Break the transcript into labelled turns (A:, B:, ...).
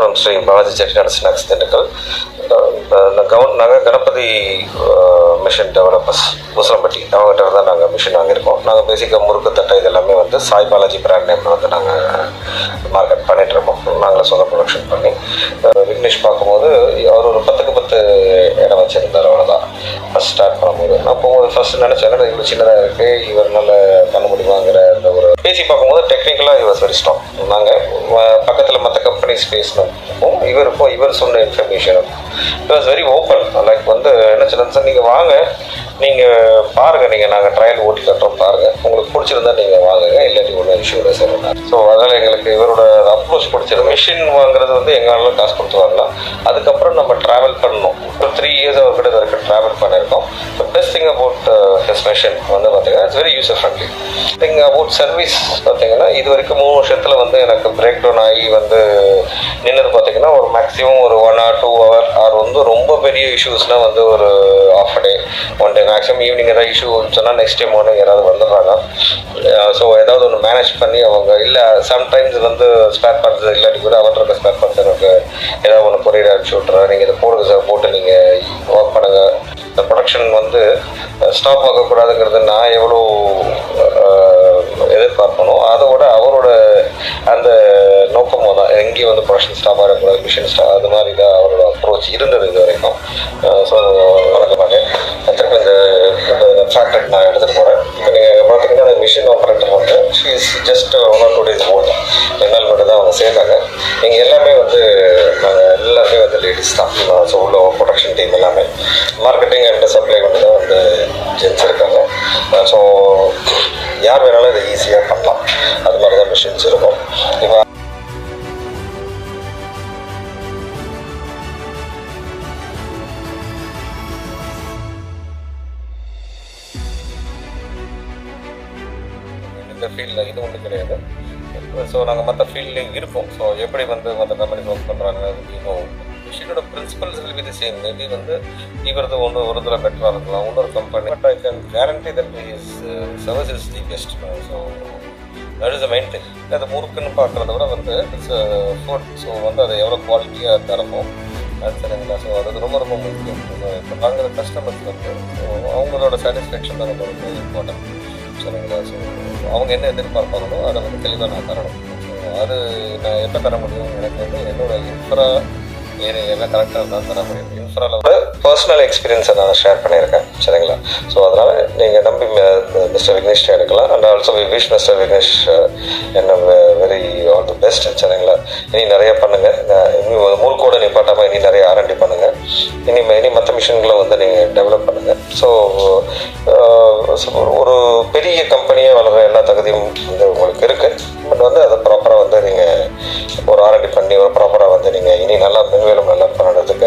A: from Sri Balaji Chettinad Snacks Thindikkal. நாங்கள் Ganapathi machine developers பூசலம்பட்டி அவங்ககிட்ட தான் நாங்கள் மிஷின் வாங்கியிருக்கோம். நாங்கள் பேசிக்காக முறுக்கு தட்டை இது எல்லாமே வந்து சாய் பாலாஜி பிராண்ட் நேமில் வந்து நாங்கள் மார்க்கெட் பண்ணிகிட்ருக்கோம். நாங்களே சொந்த ப்ரொடக்ஷன் பண்ணி. விக்னேஷ் பார்க்கும்போது அவர் ஒரு 10க்கு 10 இடம் வச்சுருந்தார். அவ்வளோதான் ஃபஸ்ட் ஸ்டார்ட் பண்ணும்போது. நான் போகும்போது ஃபஸ்ட்டு நினச்சேன் இவ்வளோ சின்னதாக இருக்குது, இவர் நல்ல பண்ண முடியுமாங்கிற அந்த ஒரு பேசி பார்க்கும்போது டெக்னிக்கலாக இவர் வெரி ஸ்ட்ராங். நாங்கள் பக்கத்தில் மற்ற கம்பெனிஸ் பேசணும் இவர் சொன்ன இன்ஃபர்மேஷனும் it was very open. Like வந்து என்ன சொன்ன சார், நீங்கள் வாங்க, நீங்கள் பாருங்கள், நீங்கள் நாங்கள் ட்ரையல் ஓட்டி கட்டுறோம் பாருங்கள், உங்களுக்கு பிடிச்சிருந்தா நீங்கள் வாங்குங்க, இல்லாட்டி ஒன்றும் இஷ்யூ இல்லை சார். ஸோ அதனால் எங்களுக்கு இவரோட அப்ரோச் பிடிச்சிருக்கு. மிஷின் வாங்குறது வந்து எங்களால் காசு கொடுத்து வாங்கலாம். அதுக்கப்புறம் நம்ம ட்ராவல் பண்ணணும். இப்போ 3 years அவர்கிட்ட வரைக்கும் ட்ராவல் பண்ணியிருக்கோம். So best thing about his machine வந்து பார்த்தீங்கன்னா it's very user friendly. Thing about service பார்த்தீங்கன்னா இது வரைக்கும் 3 வருஷத்தில் வந்து எனக்கு பிரேக் டவுன் ஆகி வந்து நின்று பார்த்தீங்கன்னா ஒரு மேக்ஸிமம் ஒரு 1 or 2 hour ஆர் வந்து ரொம்ப பெரிய இஷ்யூஸ்னால் வந்து ஒரு half a day 1 day maximum evening ஏதாவது இஷ்யூ சொன்னால் நெக்ஸ்ட் டே மார்னிங் யாராவது வந்துடுறாங்க. ஸோ ஏதாவது ஒன்று மேனேஜ் பண்ணி அவங்க இல்லை சம்டைம்ஸ் வந்து ஸ்பேர் பார்ட்ஸ் இல்லாட்டி கூட அவர்கிட்ட ஸ்பேர் பார்ட்ஸ் எனக்கு ஏதாவது ஒன்று கொரியர் அனுப்பிச்சி விட்றேன், நீங்கள் இதை போடுங்க சார், போட்டு நீங்கள் ஒர்க் பண்ணுங்கள். இந்த ப்ரொடக்ஷன் வந்து ஸ்டாப் ஆகக்கூடாதுங்கிறது நான் எவ்வளோ எதிர்பார்ப்பனோ அதோட அவரோட அந்த நோக்கமோ தான். எங்கேயும் வந்து ப்ரொடக்ஷன் ஸ்டாப் ஆகக்கூடாது, மிஷின் ஸ்டாப், அது மாதிரி தான் அவரோட அப்ரோச் இருந்தது இது வரைக்கும். ஸோ வழக்கமாக திருப்பி இந்த ஃபேக்டரி நான் எடுத்துகிட்டு போகிறேன். இப்போ நீங்கள் பார்த்தீங்கன்னா அந்த மிஷின் ஆப்ரேட்டர் வந்து she is just 1 or 2 days old. என்னால் மட்டும் தான் அவங்க சேர்ந்தாங்க. நீங்கள் எல்லாமே வந்து நாங்கள் எல்லாருமே வந்து லேடிஸ் தான். ஸோ உள்ள ப்ரொடக்ஷன் டீம் எல்லாமே மார்க்கெட்டிங் அண்ட் சப்ளை வந்து தான் வந்து ஜென்ஸ் இருக்காங்க. ஸோ யார் வேணாலும் இதை ஈஸியாக பண்ணலாம். அது மாதிரி தான் மிஷின்ஸ் இருக்கும். இப்போ இந்த ஃபீல்டில் இது ஒன்றும் கிடையாது. ஸோ நாங்கள் மற்ற ஃபீல்ட்லேயும் இருக்கோம். ஸோ எப்படி வந்து மற்ற கம்பெனிஸ் ஒர்க் பண்ணுறாங்க அப்படின்னும் மிஷினோட principles will be the same. Maybe வந்து இவரது ஒரு இதில் பெட்டராக இருக்கலாம், இன்னொரு company. But I can guarantee that is service is the best. So that is the main thing. அது முறுக்குன்னு பார்க்குறத விட வந்து இட்ஸ் ஃபுட். ஸோ வந்து அதை எவ்வளோ குவாலிட்டியாக தரணும் அது சரிங்களா. ஸோ அது ரொம்ப ரொம்ப முக்கியம். இப்போ வாங்குற கஸ்டமர்ஸ் வந்து அவங்களோட சாட்டிஸ்ஃபேக்ஷன் தான் ரொம்ப ரொம்ப இம்பார்ட்டன்ட் சரிங்களா. ஸோ அவங்க என்ன எதிர்பார்ப்பாங்களோ அதை வந்து தெளிவாக நான் தரணும். ஸோ அது நான் எப்போ தர முடியும், எனக்கு வந்து என்னோட இன்ஃப்ரா எல்லாம் கரெக்டாக இருந்தால் தர முடியும். இன்ஃப்ராவில் பர்சனல் எக்ஸ்பீரியன்ஸை நான் ஷேர் பண்ணியிருக்கேன் சரிங்களா. ஸோ அதனால் நீங்கள் நம்பி மிஸ்டர் விக்னேஷ் எடுக்கலாம். And also we wish mister Vignesh என்ன வெரி ஆல் தி பெஸ்ட் சரிங்களா. இனி நிறைய பண்ணுங்கள். இன்னும் மூழ்கோட நிப்பாட்டாமல் இனி நிறைய R&D பண்ணுங்கள். இனி மற்ற மிஷின்களை வந்து நீங்கள் டெவலப் பண்ணுங்கள். ஸோ ஒரு பெரிய கம்பெனியாக வளர எல்லா தகுதியும் வந்து உங்களுக்கு இருக்குது. பட் வந்து அதை ப்ராப்பராக வந்து நீங்கள் ஒரு R&D பண்ணி ஒரு ப்ராப்பராக வந்து நீங்கள் இனி நல்லா மென்மேலும் நல்லா பண்ணுறதுக்கு